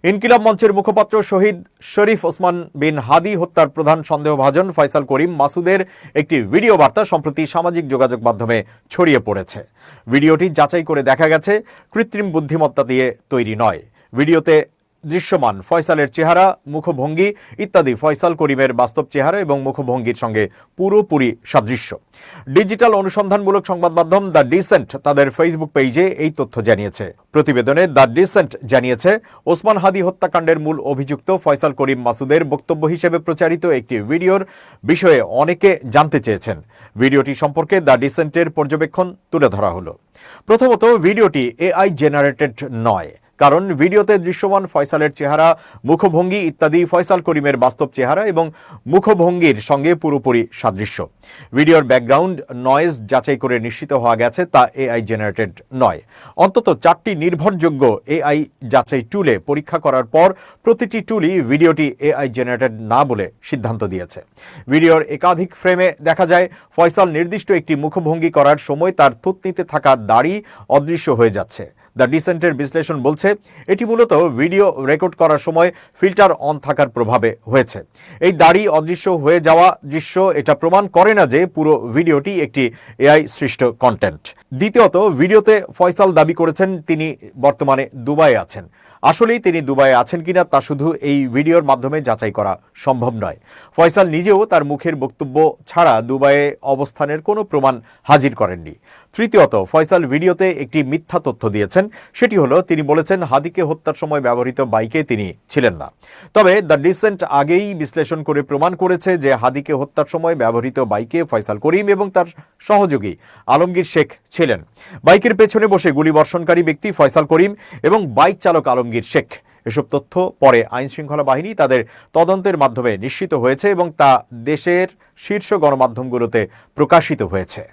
ইনকিলাব মঞ্চের মুখপাত্র শহীদ শরীফ ওসমান বিন হাদি হত্যার প্রধান সন্দেহভাজন ফয়সাল করিম মাসুদের একটি ভিডিও বার্তা সম্প্রতি সামাজিক যোগাযোগ মাধ্যমে ছড়িয়ে পড়েছে। ভিডিওটি যাচাই করে দেখা গেছে কৃত্রিম বুদ্ধিমত্তা দিয়ে তৈরি নয়। ভিডিওতে দৃশ্যমান ফয়সালের চেহারা, মুখভঙ্গি ইত্যাদি ফয়সাল করিমের বাস্তব চেহারা এবং মুখভঙ্গির সঙ্গে পুরোপুরি সাদৃশ্য। ডিজিটাল অনুসন্ধানমূলক সংবাদ মাধ্যম দ্য ডিসেন্ট তাদের ফেসবুক পেজে এই তথ্য জানিয়েছে। প্রতিবেদনে দ্য ডিসেন্ট জানিয়েছে, ওসমান হাদি হত্যাকাণ্ডের মূল অভিযুক্ত ফয়সাল করিম মাসুদের বক্তব্য হিসেবে প্রচারিত একটি ভিডিওর বিষয়ে অনেকে জানতে চেয়েছেন। ভিডিওটি সম্পর্কে দ্য ডিসেন্টের পর্যবেক্ষণ তুলে ধরা হলো। প্রথমত, ভিডিওটি এআই জেনারেটেড নয়, কারণ ভিডিওতে দৃশ্যমান ফয়সালের চেহারা, মুখভঙ্গি ইত্যাদি ফয়সাল করিমের বাস্তব চেহারা এবং মুখভঙ্গির সঙ্গে পুরোপুরি সাদৃশ্য। ভিডিওর ব্যাকগ্রাউন্ড নয়েজ যাচাই করে নিশ্চিত হওয়া গেছে তা এআই জেনারেটেড নয়। অন্তত 4টি নির্ভরযোগ্য এআই যাচাই টুলে পরীক্ষা করার পর প্রতিটি টুলই ভিডিওটি এআই জেনারেটেড না বলে সিদ্ধান্ত দিয়েছে। ভিডিওর একাধিক ফ্রেমে দেখা যায় ফয়সাল নির্দিষ্ট একটি মুখভঙ্গি করার সময় তার থুতনিতে থাকা দাড়ি অদৃশ্য হয়ে যাচ্ছে। দ্য ডিসেন্টের বিশ্লেষণ বলছে, এটি মূলত ভিডিও রেকর্ড করার সময় ফিল্টার অন থাকার প্রভাবে হয়েছে। এই দাড়ি অদৃশ্য হয়ে যাওয়া দৃশ্য এটা প্রমাণ করে না যে পুরো ভিডিওটি একটি এআই সৃষ্ট কন্টেন্ট। দ্বিতীয়ত, ভিডিওতে ফয়সাল দাবি করেছেন তিনি বর্তমানে দুবাইয়ে আছেন। আসলেই তিনি দুবাইয়ে আছেন কিনা তা শুধু এই ভিডিওর মাধ্যমে যাচাই করা সম্ভব নয়। ফয়সাল নিজেও তার মুখের বক্তব্য ছাড়া দুবাইয়ে অবস্থানের কোনো প্রমাণ হাজির করেননি। তৃতীয়ত, ফয়সাল ভিডিওতে একটি মিথ্যা তথ্য দিয়েছেন। সেটি হলো, তিনি বলেছেন হাদিকে হত্যার সময় ব্যবহৃত বাইকে তিনি ছিলেন না। তবে দ্য ডিসেন্ট আগেই বিশ্লেষণ করে প্রমাণ করেছে যে হাদিকে হত্যার সময় ব্যবহৃত বাইকে ফয়সাল করিম এবং তার সহযোগী আলমগীর শেখ ছিলেন। বাইকের পেছনে বসে গুলিবর্ষণকারী ব্যক্তি ফয়সাল করিম এবং বাইক চালক আলমগীর শেখ। এসব তথ্য পরে আইনশৃঙ্খলা বাহিনী তাদের তদন্তের মাধ্যমে নিশ্চিত হয়েছে এবং তা দেশের শীর্ষ গণমাধ্যমগুলোতে প্রকাশিত হয়েছে।